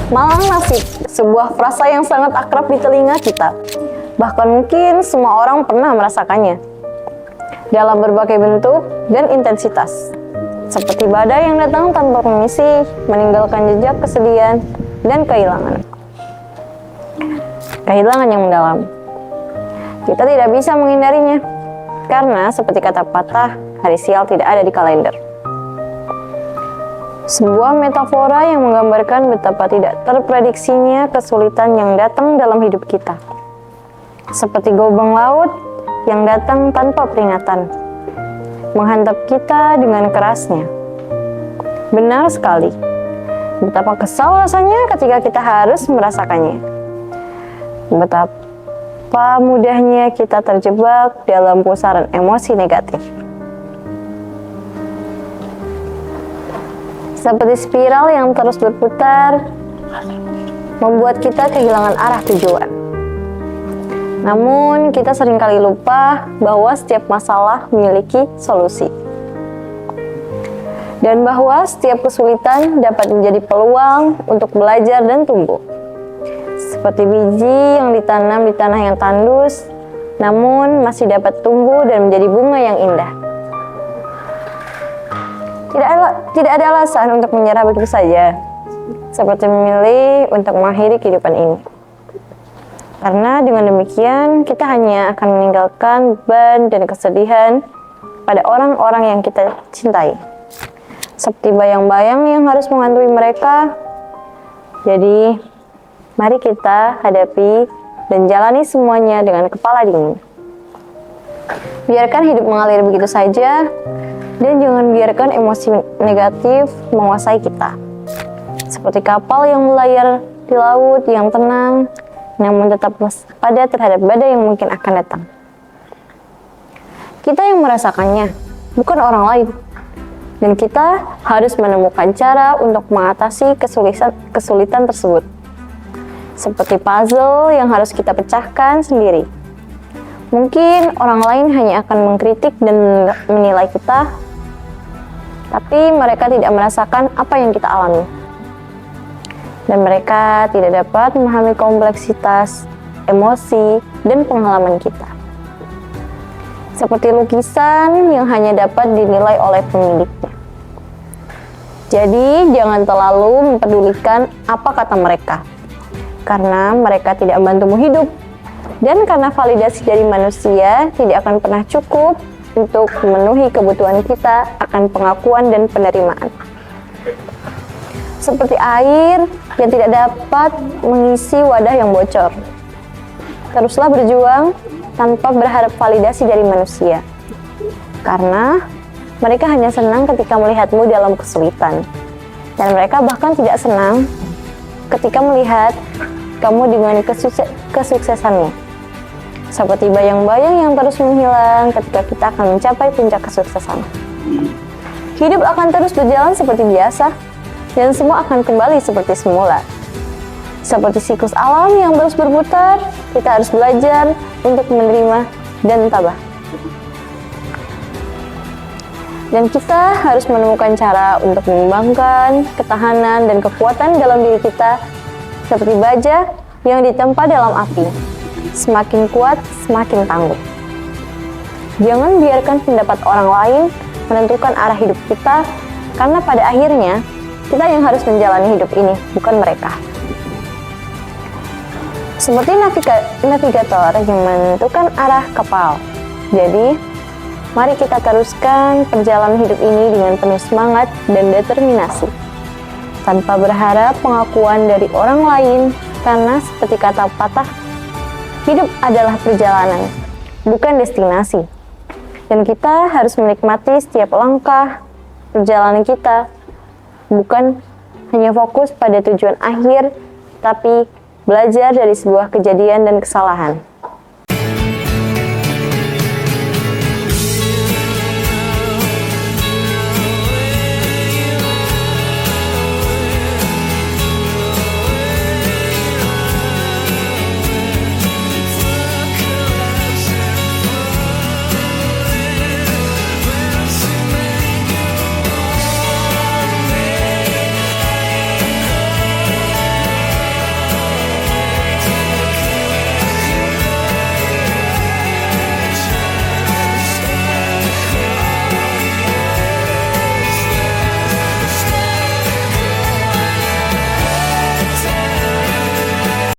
Malang nasib, sebuah frasa yang sangat akrab di telinga kita. Bahkan mungkin semua orang pernah merasakannya dalam berbagai bentuk dan intensitas. Seperti badai yang datang tanpa permisi, meninggalkan jejak kesedihan dan kehilangan. Kehilangan yang mendalam. Kita tidak bisa menghindarinya, karena seperti kata patah, hari sial tidak ada di kalender. Sebuah metafora yang menggambarkan betapa tidak terprediksinya kesulitan yang datang dalam hidup kita. Seperti gelombang laut yang datang tanpa peringatan, menghantam kita dengan kerasnya. Benar sekali, betapa kesal rasanya ketika kita harus merasakannya. Betapa mudahnya kita terjebak dalam pusaran emosi negatif. Seperti spiral yang terus berputar, membuat kita kehilangan arah tujuan. Namun, kita seringkali lupa bahwa setiap masalah memiliki solusi. Dan bahwa setiap kesulitan dapat menjadi peluang untuk belajar dan tumbuh. Seperti biji yang ditanam di tanah yang tandus, namun masih dapat tumbuh dan menjadi bunga yang indah. Tidak ada alasan untuk menyerah begitu saja, seperti memilih untuk mengakhiri kehidupan ini. Karena dengan demikian, kita hanya akan meninggalkan beban dan kesedihan pada orang-orang yang kita cintai. Seperti bayang-bayang yang harus menghantui mereka. Jadi, mari kita hadapi dan jalani semuanya dengan kepala dingin. Biarkan hidup mengalir begitu saja, dan jangan biarkan emosi negatif menguasai kita. Seperti kapal yang melayar di laut yang tenang, namun tetap waspada terhadap badai yang mungkin akan datang. Kita yang merasakannya, bukan orang lain. Dan kita harus menemukan cara untuk mengatasi kesulitan tersebut. Seperti puzzle yang harus kita pecahkan sendiri. Mungkin orang lain hanya akan mengkritik dan menilai kita, tapi mereka tidak merasakan apa yang kita alami. Dan mereka tidak dapat memahami kompleksitas, emosi, dan pengalaman kita. Seperti lukisan yang hanya dapat dinilai oleh pemiliknya. Jadi, jangan terlalu mempedulikan apa kata mereka, karena mereka tidak membantumu hidup. Dan karena validasi dari manusia tidak akan pernah cukup untuk memenuhi kebutuhan kita akan pengakuan dan penerimaan. Seperti air yang tidak dapat mengisi wadah yang bocor. Teruslah berjuang tanpa berharap validasi dari manusia. Karena mereka hanya senang ketika melihatmu dalam kesulitan. Dan mereka bahkan tidak senang ketika melihat kamu dengan kesuksesanmu. Seperti bayang-bayang yang terus menghilang ketika kita akan mencapai puncak kesuksesan. Hidup akan terus berjalan seperti biasa, dan semua akan kembali seperti semula. Seperti siklus alam yang terus berputar, kita harus belajar untuk menerima dan tabah. Dan kita harus menemukan cara untuk mengembangkan ketahanan dan kekuatan dalam diri kita, seperti baja yang ditempa dalam api. Semakin kuat, semakin tangguh. Jangan biarkan pendapat orang lain menentukan arah hidup kita, karena pada akhirnya kita yang harus menjalani hidup ini, bukan mereka. Seperti navigator yang menentukan arah kapal. Jadi, mari kita teruskan perjalanan hidup ini dengan penuh semangat dan determinasi, tanpa berharap pengakuan dari orang lain, karena seperti kata patah, hidup adalah perjalanan, bukan destinasi. Dan kita harus menikmati setiap langkah perjalanan kita, bukan hanya fokus pada tujuan akhir, tapi belajar dari sebuah kejadian dan kesalahan.